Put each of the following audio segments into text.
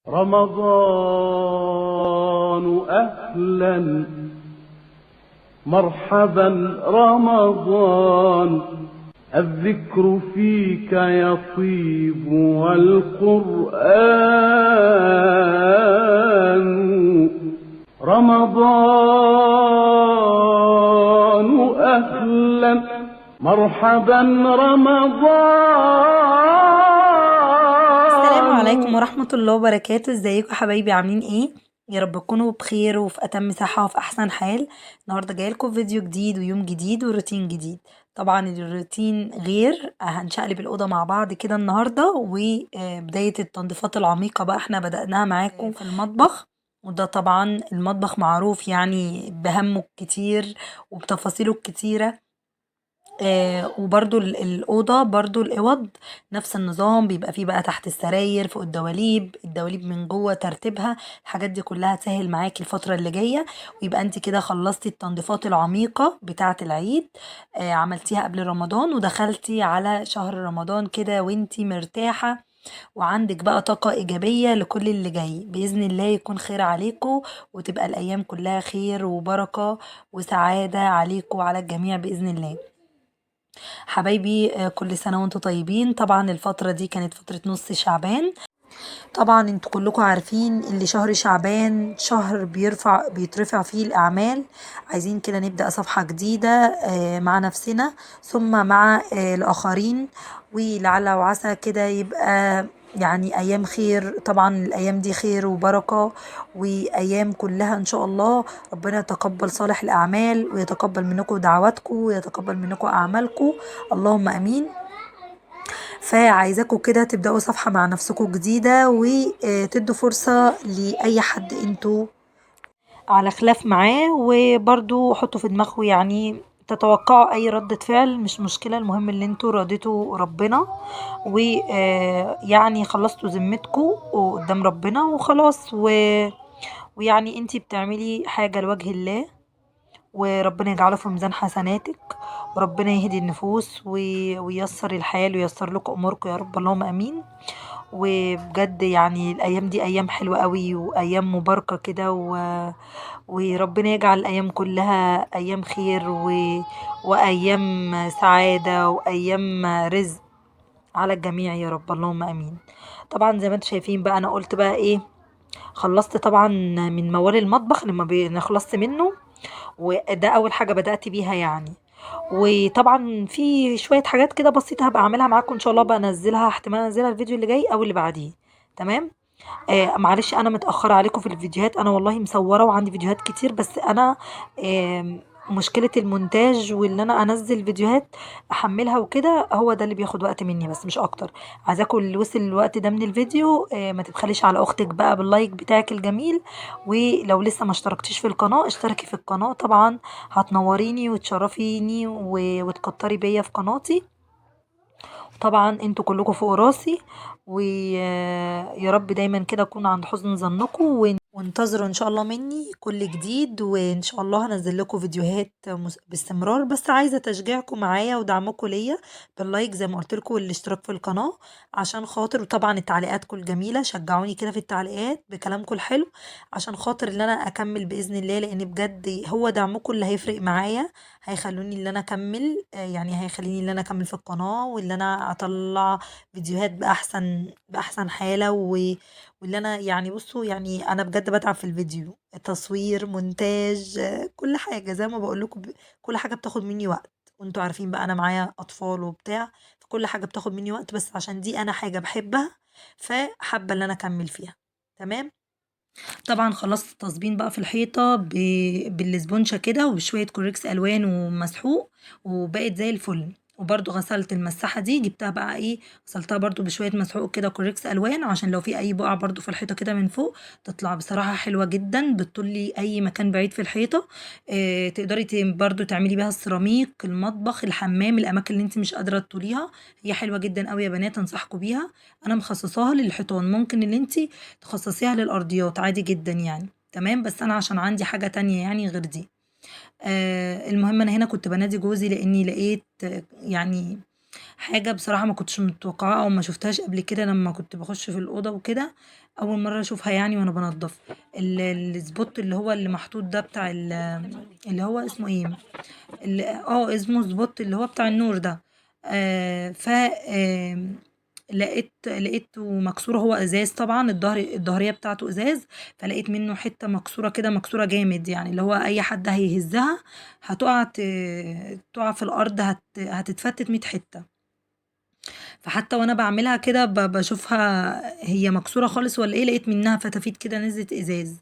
رمضان أهلا مرحبا رمضان، الذكر فيك يطيب والقرآن. رمضان أهلا مرحبا السلام عليكم رمضان. ورحمة الله وبركاته. ازيكم حبايبي؟ عاملين ايه؟ يا رب تكونوا بخير وفي اتم صحة وفي احسن حال. النهارده جايلكم فيديو جديد ويوم جديد وروتين جديد. طبعا الروتين غير هنشقلب الأوضة مع بعض كده النهارده، وبداية التنظيفات العميقة بقى احنا بدأناها معاكم في المطبخ. وده طبعا المطبخ معروف يعني بهمه الكتير وبتفاصيله الكتيرة. وبرضو الأوضة برضو الأوض نفس النظام، بيبقى فيه بقى تحت السراير فوق الدواليب من جوه ترتيبها. الحاجات دي كلها تسهل معاكي الفترة اللي جاية، ويبقى انت كده خلصتي التنظيفات العميقة بتاعة العيد. عملتيها قبل رمضان ودخلتي على شهر رمضان كده وانت مرتاحة، وعندك بقى طاقة إيجابية لكل اللي جاي. بإذن الله يكون خير عليكم، وتبقى الأيام كلها خير وبركة وسعادة عليكم وعلى الجميع بإذن الله. حبايبي، كل سنة وانتم طيبين. طبعا الفترة دي كانت فترة نص شعبان. طبعا انتوا كلكم عارفين اللي شهر شعبان شهر بيترفع فيه الأعمال. عايزين كده نبدأ صفحة جديدة مع نفسنا ثم مع الآخرين، ولعل وعسى كده يبقى يعني أيام خير. طبعا الأيام دي خير وبركة وأيام كلها إن شاء الله. ربنا يتقبل صالح الأعمال ويتقبل منكم دعواتكم ويتقبل منكم أعمالكم، اللهم أمين. فعايزاكم كده تبدأوا صفحة مع نفسكم جديدة، وتدوا فرصة لأي حد انتوا على خلاف معاه. وبرضو حطوا في دماغكم يعني تتوقعوا اي ردة فعل مش مشكلة، المهم ان انتوا رضيتوا ربنا ويعني خلصتوا ذمتكم قدام ربنا وخلاص. ويعني انتي بتعملي حاجة لوجه الله، وربنا يجعله في ميزان حسناتك، وربنا يهدي النفوس وييسر الحال وييسر لكم اموركم يا رب، اللهم امين. وبجد يعني الايام دي ايام حلوه قوي وايام مباركه كده وربنا يجعل الايام كلها ايام خير وايام سعاده وايام رزق على الجميع يا رب، اللهم امين. طبعا زي ما انتم شايفين بقى انا قلت بقى ايه، خلصت طبعا من موال المطبخ لما خلصت منه، وده اول حاجه بدات بيها يعني. وطبعا في شويه حاجات كده بسيطه هبقى اعملها معاكم ان شاء الله، بنزلها احتمال انزلها الفيديو اللي جاي او اللي بعديه. تمام. معلش انا متاخره عليكم في الفيديوهات، انا والله مصوره وعندي فيديوهات كتير، بس انا مشكله المونتاج وان انا انزل فيديوهات احملها وكده هو ده اللي بياخد وقت مني بس مش اكتر. عايزاكم اللي وصل الوقت ده من الفيديو ما تبخليش على اختك بقى باللايك بتاعك الجميل. ولو لسه ما اشتركتيش في القناه اشتركي في القناه طبعا، هتنوريني وتشرفيني وتكتري بيا في قناتي. طبعا انتوا كلكم فوق راسي، ويا رب دايما كده اكون عند حسن ظنكم، وانتظروا ان شاء الله مني كل جديد، وان شاء الله هنزل لكم فيديوهات باستمرار. بس عايزه تشجيعكم معايا ودعمكم ليا باللايك زي ما قلت لكم والاشتراك في القناه عشان خاطر، وطبعا التعليقاتكم الجميله شجعوني كده في التعليقات بكلامكم الحلو عشان خاطر ان انا اكمل باذن الله، لان بجد هو دعمكم اللي هيفرق معايا، هيخلوني ان انا اكمل يعني هيخليني ان انا اكمل في القناه واللي انا اطلع فيديوهات باحسن حاله واللي انا يعني بصوا يعني انا بجد بتعب في الفيديو، تصوير مونتاج كل حاجه زي ما بقول لكم، كل حاجه بتاخد مني وقت. وانتوا عارفين بقى انا معايا اطفال وبتاع، فكل حاجه بتاخد مني وقت، بس عشان دي انا حاجه بحبها فحابه ان انا اكمل فيها. تمام. طبعا خلصت التصبين بقى في الحيطه بالسبونشه كده وبشويه كوريكس الوان ومسحوق، وبقت زي الفل. وبرضو غسلت المساحة دي، جبتها بقى ايه، غسلتها برضو بشوية مسحوق كده كوريكس الوان عشان لو في اي بقع برضو في الحيطة كده من فوق تطلع بصراحة حلوة جدا، بتطلي اي مكان بعيد في الحيطة. تقدري برضو تعملي بيها السيراميك، المطبخ، الحمام، الاماكن اللي انت مش قادرة تطوليها. هي حلوة جدا قوي يا بنات، انصحكم بيها. انا مخصصاها للحيطان، ممكن اللي انت تخصصيها للأرضيات عادي جدا يعني. تمام، بس أنا عشان عندي حاجة تانية يعني غير دي. المهم أنا هنا كنت بنادي جوزي لأني لقيت يعني حاجة بصراحة ما كنتش متوقعاها او ما شفتهاش قبل كده لما كنت بخش في الأوضة وكده. اول مرة اشوفها يعني وانا بنضف. السبوت اللي هو اللي محطوط ده بتاع اللي هو اسمه ايه، اسمه سبوت اللي هو بتاع النور ده. ف لقيته مكسور، هو ازاز طبعا، الظهريه بتاعته ازاز. فلقيت منه حته مكسوره كده، مكسوره جامد يعني، اللي هو اي حد هيهزها هتقع تقع في الارض، هتتفتت 100 حته. فحتى وانا بعملها كده بشوفها هي مكسوره خالص ولا ايه، لقيت منها فتافيت كده نزلت ازاز.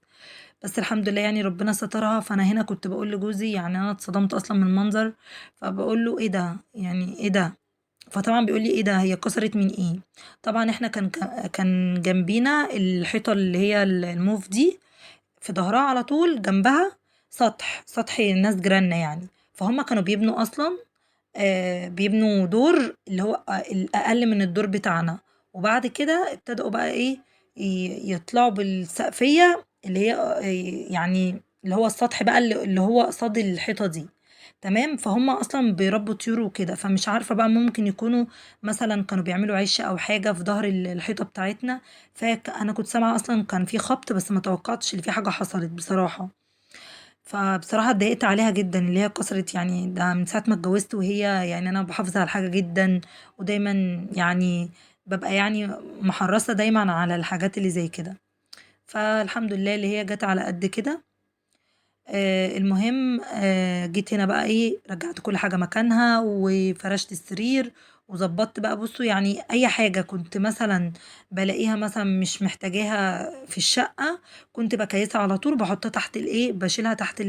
بس الحمد لله يعني ربنا سترها. فانا هنا كنت بقول لجوزي يعني انا اتصدمت اصلا من المنظر. فبقول له ايه ده، يعني ايه ده؟ فطبعا بيقول لي ايه ده، هي اتكسرت من ايه؟ طبعا احنا كان جنبينا الحيطه اللي هي الموف دي، في ظهرها على طول جنبها سطح الناس جيراننا يعني. فهم كانوا بيبنوا اصلا، بيبنوا دور اللي هو الأقل من الدور بتاعنا. وبعد كده ابتدأوا بقى ايه، يطلعوا بالسقفية اللي هي يعني اللي هو السطح بقى اللي هو قصاد الحيطة دي. تمام. فهم اصلا بيربوا طيور وكده، فمش عارفة بقى ممكن يكونوا مثلا كانوا بيعملوا عش او حاجة في ظهر الحيطة بتاعتنا. فانا كنت سامعة اصلا كان في خبط، بس ما توقعتش ان في حاجة حصلت بصراحة. فبصراحة اتضايقت عليها جدا اللي هي اتكسرت يعني. ده من ساعة ما اتجوزت وهي يعني أنا بحافظ على الحاجة جدا، ودايما يعني ببقى يعني محرصة دايما على الحاجات اللي زي كده. فالحمد لله اللي هي جت على قد كده. المهم جيت هنا بقى ايه، رجعت كل حاجة مكانها وفرشت السرير وظبطت بقى. بصوا يعني اي حاجة كنت مثلا بلاقيها مثلا مش محتاجاها في الشقة، كنت بكيسها على طول، بحطها تحت الايه، بشيلها تحت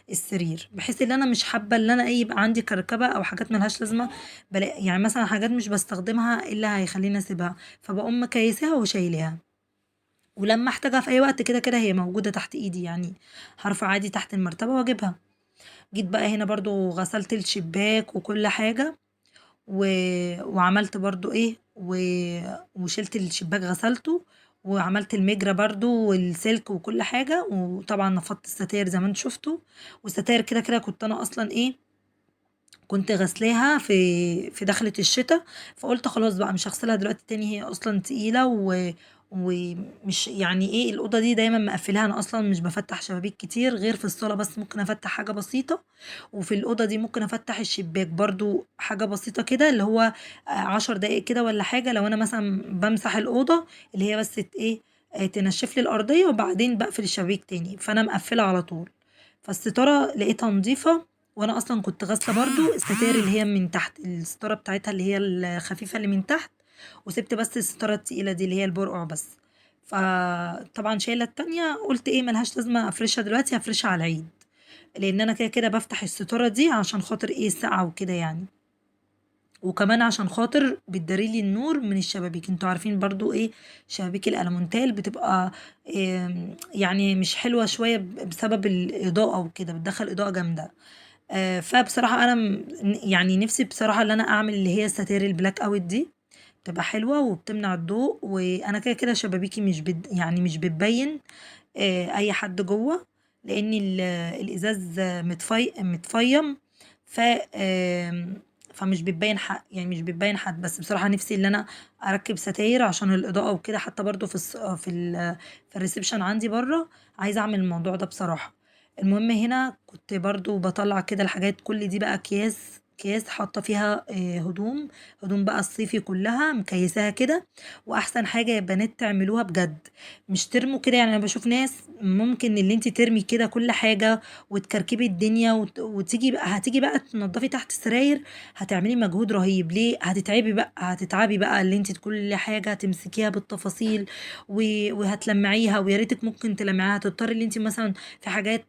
السرير، بحيث ان انا مش حابة ان انا ايه يبقى عندي كركبة او حاجات ملهاش لازمة. بلاقي يعني مثلا حاجات مش بستخدمها الا هيخليني اسيبها، فبقوم مكيساها وشايلها. ولما احتاجها في اي وقت كده كده هي موجودة تحت ايدي يعني، هرفع عادي تحت المرتبة واجيبها. جيت بقى هنا برضو غسلت الشباك وكل حاجة، و... وعملت برضو ايه وشلت الشباك غسلته، وعملت المجرى برضو والسلك وكل حاجة، وطبعا نفضت الستاير زي ما انت شفتوا. والستاير كده كده كنت انا اصلا ايه، كنت غسلاها في دخلة الشتاء. فقلت خلاص بقى مش هغسلها دلوقتي تاني، هي اصلا تقيلة ومش يعني ايه، الأوضة دي دايما مقفلها، انا اصلا مش بفتح شبابيك كتير غير في الصالة، بس ممكن افتح حاجة بسيطة. وفي الأوضة دي ممكن افتح الشباك برضو حاجة بسيطة كده، اللي هو 10 دقايق كده ولا حاجة، لو انا مثلا بمسح الأوضة اللي هي بس ايه، تنشف لي الأرضية، وبعدين بقفل الشبابيك تاني، فانا مقفلة على طول. فالستارة لقيتها نظيفة. وانا اصلا كنت غاسله برضو الستاير اللي هي من تحت، الستاره بتاعتها اللي هي الخفيفه اللي من تحت، وسبت بس الستاره التقيله دي اللي هي البرقع بس. فطبعا شايله التانية، قلت ايه ملهاش لازمه افرشها دلوقتي، هفرشها على العيد، لان انا كده كده بفتح الستاره دي عشان خاطر ايه السقعه وكده يعني، وكمان عشان خاطر بتداريلي النور من الشبابيك. انتوا عارفين برضو ايه، شبابيك الالمونتال بتبقى يعني مش حلوه شويه بسبب الاضاءه وكده، بتدخل اضاءه جامده. فبصراحة أنا يعني نفسي بصراحة إن أنا أعمل اللي هي الستاير البلاك أوت دي، بتبقى حلوة وبتمنع الضوء. وأنا كده كده شبابيكي مش يعني مش بتبين أي حد جوه، لأن الإزاز متفيم. ف فمش بتبين حق يعني، مش بتبين حد. بس بصراحة نفسي ان انا اركب ستاير عشان الاضاءة وكده، حتى برضو في الريسبشن عندي بره، عايزة اعمل الموضوع ده بصراحة. المهم هنا كنت برضو بطلع كده الحاجات، كل دي بقى اكياس حاطه فيها هدوم بقى الصيفي كلها مكيساها كده. واحسن حاجه يا بنات تعملوها بجد، مش ترموا كده يعني. انا بشوف ناس ممكن اللي انت ترمي كده كل حاجه وتكركبي الدنيا وتيجي بقى، هتيجي بقى تنضفي تحت السراير، هتعملي مجهود رهيب. ليه؟ هتتعبي بقى اللي انت كل حاجه تمسكيها بالتفاصيل وهتلمعيها، ويا ريتك ممكن تلمعيها، هتضطري اللي انت مثلا في حاجات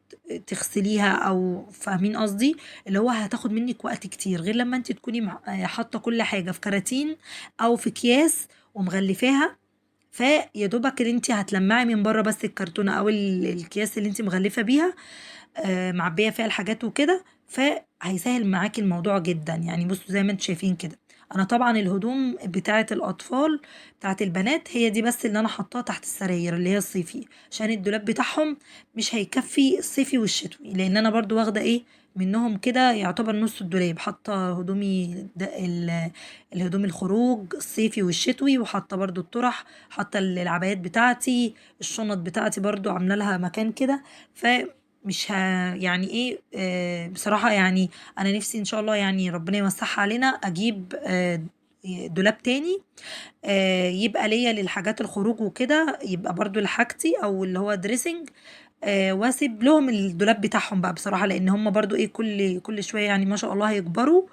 تغسليها، او فاهمين قصدي، اللي هو هتاخد منك وقت كتير، غير لما انت تكوني حاطه كل حاجه في كراتين او في اكياس ومغلفاها. فيا دوبك اللي انت هتلمعي من بره بس الكرتونه او الكياس اللي انت مغلفه بيها، معبيه فيها الحاجات وكده، فهيسهل معاكي الموضوع جدا يعني. بصوا زي ما انتم شايفين كده، انا طبعا الهدوم بتاعه الاطفال بتاعه البنات هي دي بس اللي انا حطاها تحت السراير اللي هي الصيفي، عشان الدولاب بتاعهم مش هيكفي الصيفي والشتوي، لان انا برضو واخده ايه منهم كده يعتبر نص الدولاب، حاطه هدومي الهدوم الخروج الصيفي والشتوي، وحاطه برضو الطرح، حاطه العبايات بتاعتي، الشنط بتاعتي برضو عامله لها مكان كده. ف مش ه... يعني ايه بصراحة يعني انا نفسي ان شاء الله يعني ربنا يوسعها علينا اجيب دولاب تاني يبقى ليا للحاجات الخروج وكده، يبقى برضو لحاجتي او اللي هو دريسنج. واسيب لهم الدولاب بتاعهم بقى بصراحة، لان هم برضو ايه كل شوية يعني ما شاء الله هيكبروا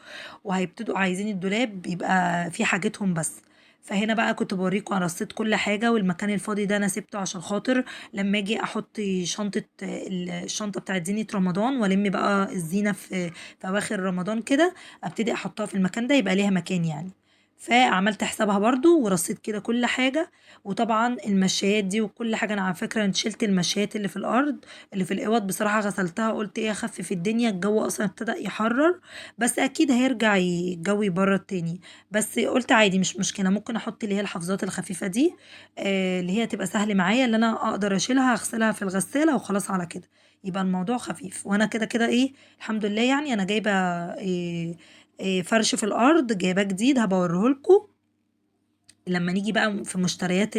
وهيبتدوا عايزين الدولاب يبقى فيه حاجتهم بس. فهنا بقى كنت بوريكم انا رصيت كل حاجة، والمكان الفاضي ده انا سبته عشان خاطر لما اجي احط شنطة الشنطة بتاعت زينة رمضان، والم بقى الزينة في اواخر رمضان كده، ابتدي احطها في المكان ده يبقى ليها مكان يعني. فعملت حسابها برضو ورصيت كده كل حاجة. وطبعا المشايات دي وكل حاجة، انا على فكرة أنا شلت المشايات اللي في الارض اللي في الاوض بصراحة، غسلتها قلت ايه اخفف الدنيا، الجو اصلا ابتدى يحرر، بس اكيد هيرجع الجو يبرد تاني. بس قلت عادي مش مشكلة، ممكن احط اللي هي الحفاظات الخفيفة دي اللي هي تبقى سهل معايا، اللي انا اقدر اشيلها اغسلها في الغسالة وخلاص على كده، يبقى الموضوع خفيف. وانا كده كده ايه الحمد لله يعني انا جايبة فرش في الارض جايباه جديد هبوريهولكوا لما نيجي بقى في مشتريات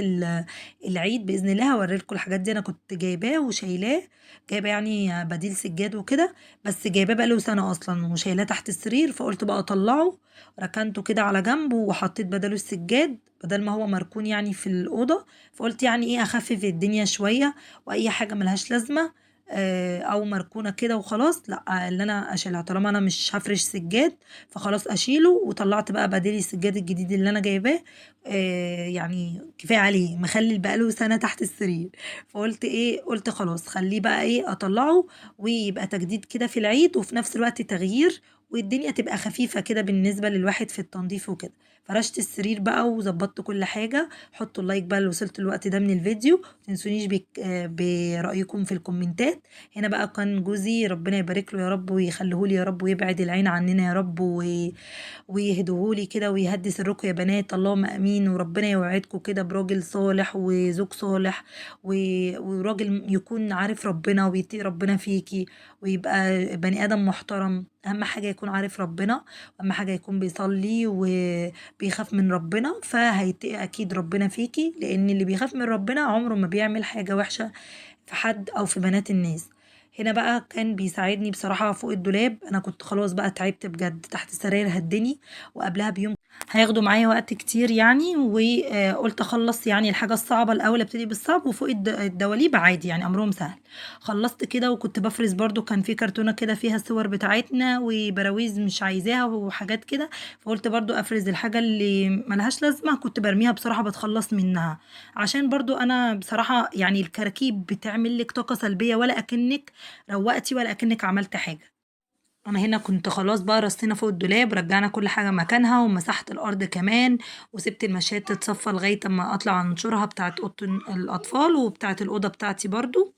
العيد باذن الله، هوريلكوا الحاجات دي انا كنت جايباه وشايلاه، جايبه يعني بديل سجاد وكده، بس جايباه بقاله سنه اصلا وشايلاه تحت السرير، فقلت بقى اطلعه، ركنته كده على جنب وحطيت بداله السجاد بدل ما هو مركون يعني في الاوضه. فقلت يعني ايه اخفف الدنيا شويه، واي حاجه ملهاش لازمه او مركونه كده وخلاص لا، اللي انا اشيلها طالما انا مش هفرش سجاد فخلاص اشيله. وطلعت بقى بديل السجاد الجديد اللي انا جايباه يعني كفايه عليه مخلي بقاله سنه تحت السرير. فقلت ايه قلت خلاص خليه بقى ايه اطلعه ويبقى تجديد كده في العيد وفي نفس الوقت تغيير، والدنيا تبقى خفيفه كده بالنسبه للواحد في التنظيف وكده. فرشت السرير بقى وظبطت كل حاجه. حطوا اللايك بقى اللي وصلت الوقت ده من الفيديو، متنسونيش برأيكم في الكومنتات. هنا بقى كان جوزي ربنا يبارك له يا رب ويخليه لي يا رب ويبعد العين عننا يا رب ويهدوهولي كده ويهدي سركم يا بنات، اللهم امين. وربنا يوعدكم كده براجل صالح وزوج صالح وراجل يكون عارف ربنا ويطيع ربنا فيكي، ويبقى بني ادم محترم. اهم حاجه يكون عارف ربنا، واهم حاجه يكون بيصلي وبيخاف من ربنا، فهيتقي اكيد ربنا فيكي، لان اللي بيخاف من ربنا عمره ما بيعمل حاجه وحشه في حد او في بنات الناس. هنا بقى كان بيساعدني بصراحة فوق الدولاب، أنا كنت خلاص بقى تعبت بجد تحت السراير هدني، وقبلها بيوم هياخدوا معايا وقت كتير يعني، وقلت أخلص يعني الحاجة الصعبة الأول، أبتدي بالصعب وفوق الدواليب عادي يعني أمرهم سهل. خلصت كده وكنت بفرز برضو، كان في كرتونة كده فيها الصور بتاعتنا وبراويز مش عايزاها وحاجات كده، فقلت برضو أفرز الحاجة اللي ملهاش لازمة كنت برميها بصراحة بتخلص منها، عشان برضو أنا بصراحة يعني الكراكيب بتعمل لك طاقة سلبية، ولا أكنك روقتي ولا أكنك عملت حاجة. انا هنا كنت خلاص بقى رصينا فوق الدولاب، رجعنا كل حاجة مكانها ومسحت الارض كمان، وسبت المشات تتصفى لغاية اما اطلع انشرها بتاعت اوضة الاطفال وبتاعت الاوضة بتاعتي برضو.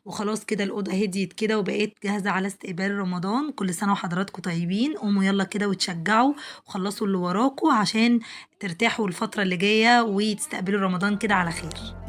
وخلاص كده الأوضة هديت كده وبقيت جاهزة على استقبال رمضان. كل سنة وحضراتكم طيبين، قوموا يلا كده وتشجعوا وخلصوا اللي وراكوا عشان ترتاحوا الفترة اللي جاية وتستقبلوا رمضان كده على خير.